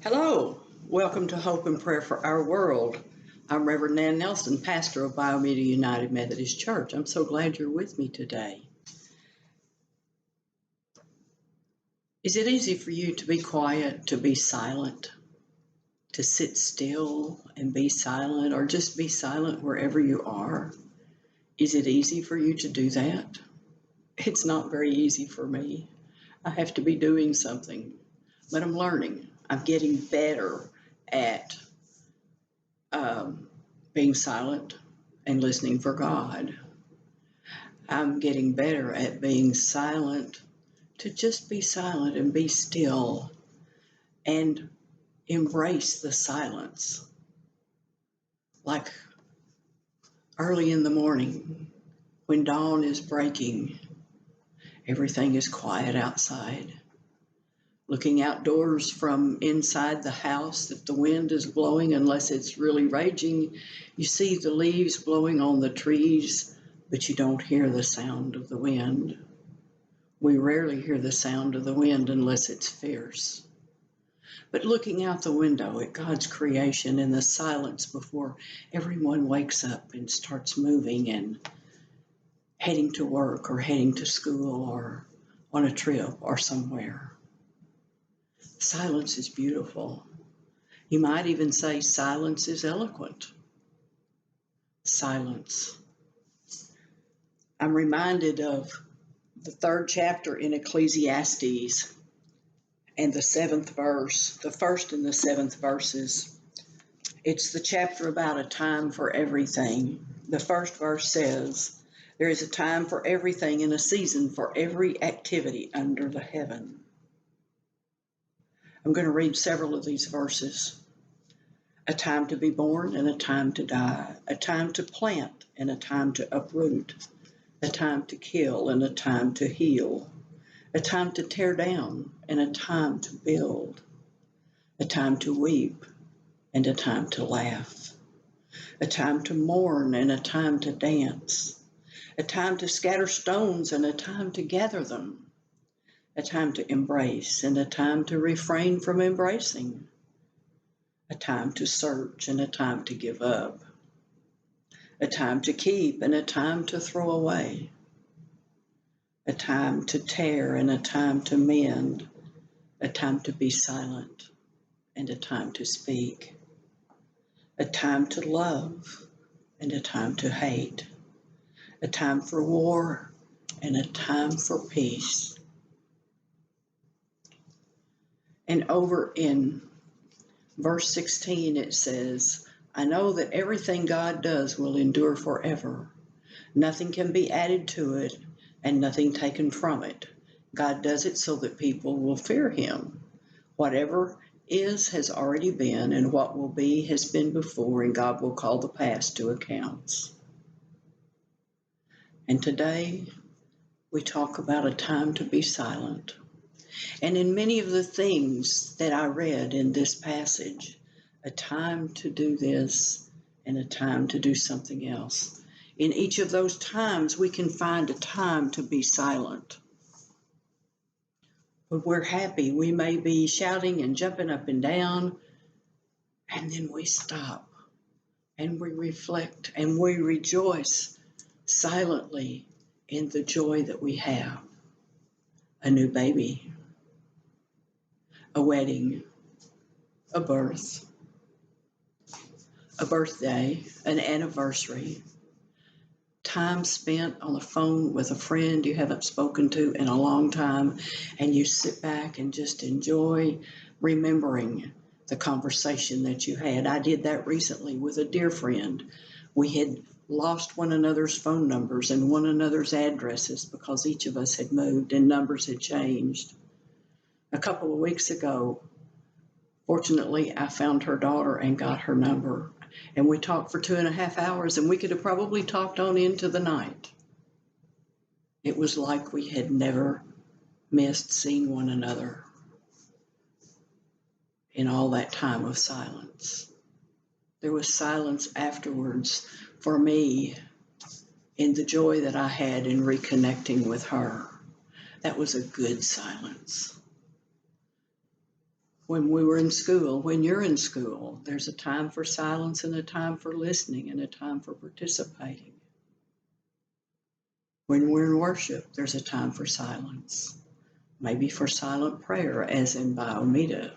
Hello, welcome to Hope and Prayer for Our World. I'm Reverend Nan Nelson, pastor of Bayou Meto United Methodist Church. I'm so glad you're with me today. Is it easy for you to be quiet, to be silent, to sit still and be silent, or just be silent wherever you are? Is it easy for you to do that? It's not very easy for me. I have to be doing something, but I'm learning. I'm getting better at being silent and listening for God. I'm getting better at being silent, to just be silent and be still and embrace the silence. Like early in the morning, when dawn is breaking, everything is quiet outside. Looking outdoors from inside the house, if the wind is blowing, unless it's really raging, you see the leaves blowing on the trees, but you don't hear the sound of the wind. We rarely hear the sound of the wind unless it's fierce. But looking out the window at God's creation in the silence before everyone wakes up and starts moving and heading to work or heading to school or on a trip or somewhere. Silence is beautiful. You might even say silence is eloquent. Silence. I'm reminded of the 3rd chapter in Ecclesiastes and the 7th verse, the 1st and the 7th verses. It's the chapter about a time for everything. The 1st verse says, "There is a time for everything and a season for every activity under the heaven." I'm going to read several of these verses. A time to be born and a time to die, a time to plant and a time to uproot, a time to kill and a time to heal, a time to tear down and a time to build, a time to weep and a time to laugh, a time to mourn and a time to dance, a time to scatter stones and a time to gather them, a time to embrace and a time to refrain from embracing, a time to search and a time to give up, a time to keep and a time to throw away, a time to tear and a time to mend, a time to be silent and a time to speak, a time to love and a time to hate, a time for war and a time for peace. And over in verse 16 it says, "I know that everything God does will endure forever. Nothing can be added to it and nothing taken from it. God does it so that people will fear him. Whatever is has already been, and what will be has been before, and God will call the past to accounts." And today we talk about a time to be silent. And in many of the things that I read in this passage, a time to do this and a time to do something else. In each of those times, we can find a time to be silent. When we're happy, we may be shouting and jumping up and down, and then we stop and we reflect and we rejoice silently in the joy that we have. A new baby, a wedding, a birth, a birthday, an anniversary, time spent on the phone with a friend you haven't spoken to in a long time, and you sit back and just enjoy remembering the conversation that you had. I did that recently with a dear friend. We had lost one another's phone numbers and one another's addresses because each of us had moved and numbers had changed. A couple of weeks ago, fortunately, I found her daughter and got her number, and we talked for 2.5 hours, and we could have probably talked on into the night. It was like we had never missed seeing one another in all that time of silence. There was silence afterwards for me in the joy that I had in reconnecting with her. That was a good silence. When we were in school, when you're in school, there's a time for silence and a time for listening and a time for participating. When we're in worship, there's a time for silence, maybe for silent prayer, as in Bayou Meto,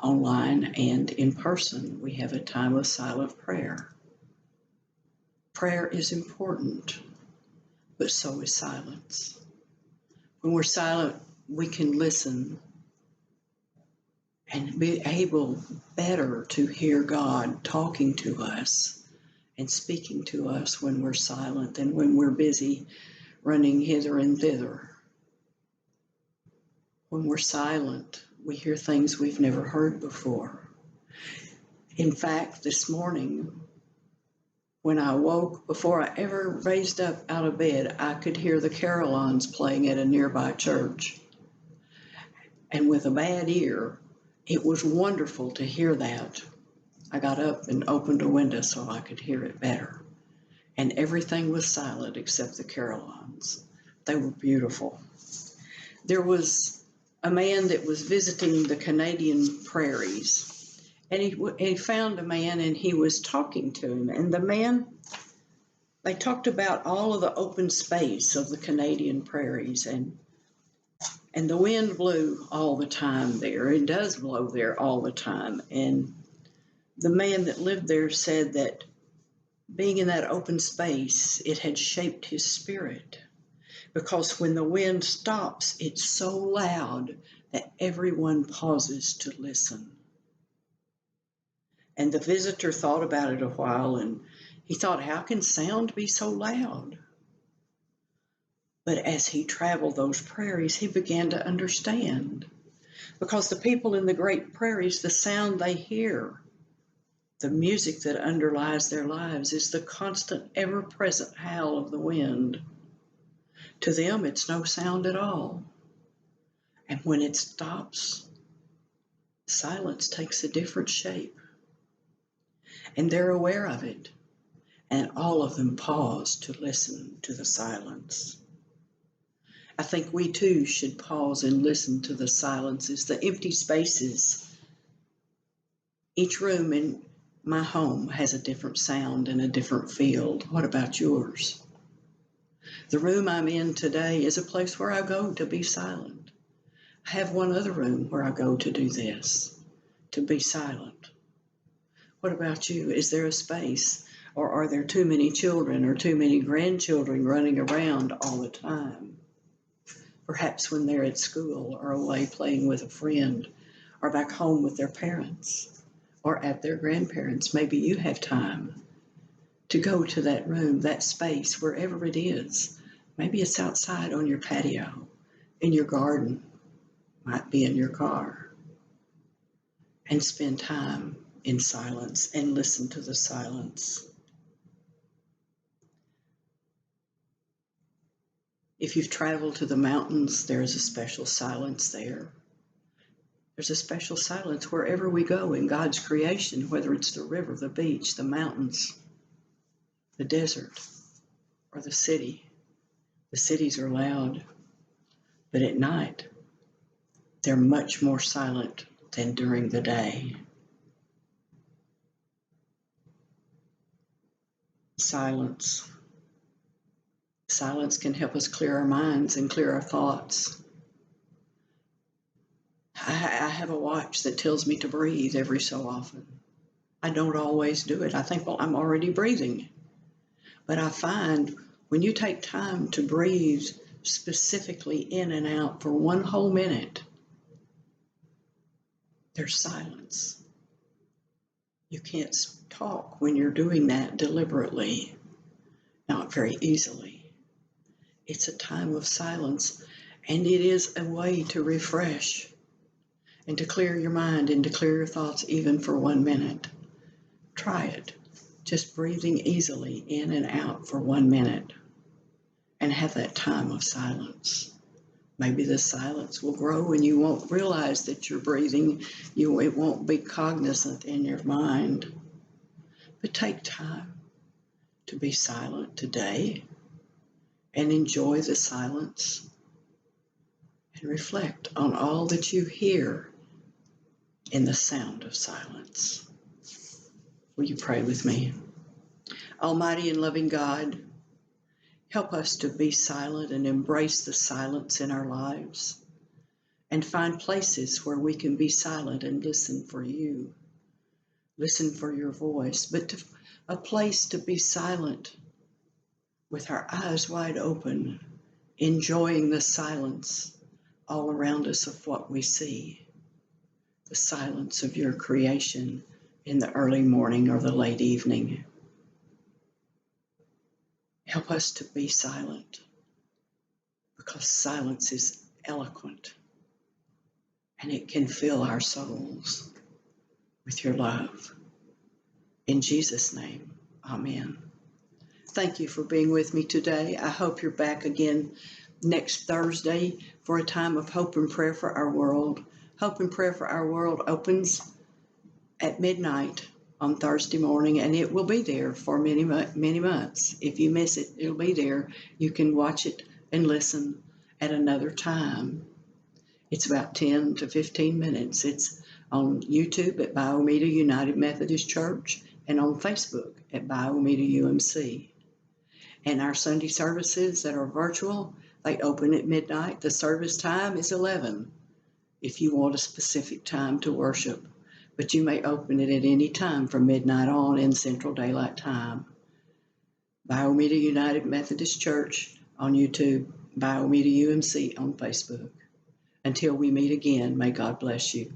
online and in person. We have a time of silent prayer. Prayer is important, but so is silence. When we're silent, we can listen and be able better to hear God talking to us and speaking to us when we're silent than when we're busy running hither and thither. When we're silent, we hear things we've never heard before. In fact, this morning, when I woke, before I ever raised up out of bed, I could hear the carillons playing at a nearby church. And with a bad ear, it was wonderful to hear that. I got up and opened a window so I could hear it better. And everything was silent except the carillons. They were beautiful. There was a man that was visiting the Canadian prairies, and he found a man and he was talking to him. And the man, they talked about all of the open space of the Canadian prairies, and the wind blew all the time there. It does blow there all the time. And the man that lived there said that being in that open space, it had shaped his spirit. Because when the wind stops, it's so loud that everyone pauses to listen. And the visitor thought about it a while, and he thought, how can sound be so loud? But as he traveled those prairies, he began to understand. Because the people in the great prairies, the sound they hear, the music that underlies their lives, is the constant, ever-present howl of the wind. To them, it's no sound at all. And when it stops, silence takes a different shape. And they're aware of it. And all of them pause to listen to the silence. I think we too should pause and listen to the silences, the empty spaces. Each room in my home has a different sound and a different feel. What about yours? The room I'm in today is a place where I go to be silent. I have one other room where I go to do this, to be silent. What about you? Is there a space, or are there too many children or too many grandchildren running around all the time? Perhaps when they're at school or away playing with a friend or back home with their parents or at their grandparents', maybe you have time to go to that room, that space, wherever it is. Maybe it's outside on your patio, in your garden, might be in your car, and spend time in silence and listen to the silence. If you've traveled to the mountains, there's a special silence there. There's a special silence wherever we go in God's creation, whether it's the river, the beach, the mountains, the desert, or the city. The cities are loud, but at night, they're much more silent than during the day. Silence. Silence can help us clear our minds and clear our thoughts. I have a watch that tells me to breathe every so often. I don't always do it. I think, well, I'm already breathing. But I find when you take time to breathe specifically in and out for one whole minute, there's silence. You can't talk when you're doing that deliberately, not very easily. It's a time of silence, and it is a way to refresh and to clear your mind and to clear your thoughts even for 1 minute. Try it, just breathing easily in and out for 1 minute and have that time of silence. Maybe the silence will grow and you won't realize that you're breathing. It won't be cognizant in your mind. But take time to be silent today and enjoy the silence and reflect on all that you hear in the sound of silence. Will you pray with me? Almighty and loving God, help us to be silent and embrace the silence in our lives, and find places where we can be silent and listen for you, listen for your voice, but to a place to be silent with our eyes wide open, enjoying the silence all around us of what we see, the silence of your creation in the early morning or the late evening. Help us to be silent, because silence is eloquent and it can fill our souls with your love. In Jesus' name, amen. Thank you for being with me today. I hope you're back again next Thursday for a time of hope and prayer for our world. Hope and prayer for our world opens at midnight on Thursday morning, and it will be there for many months. If you miss it, it'll be there. You can watch it and listen at another time. It's about 10 to 15 minutes. It's on YouTube at Bayou Meto United Methodist Church and on Facebook at Bayou Meto UMC. And our Sunday services that are virtual, they open at midnight. The service time is 11 if you want a specific time to worship. But you may open it at any time from midnight on in Central Daylight Time. Bayou Meto United Methodist Church on YouTube, Bayou Meto UMC on Facebook. Until we meet again, may God bless you.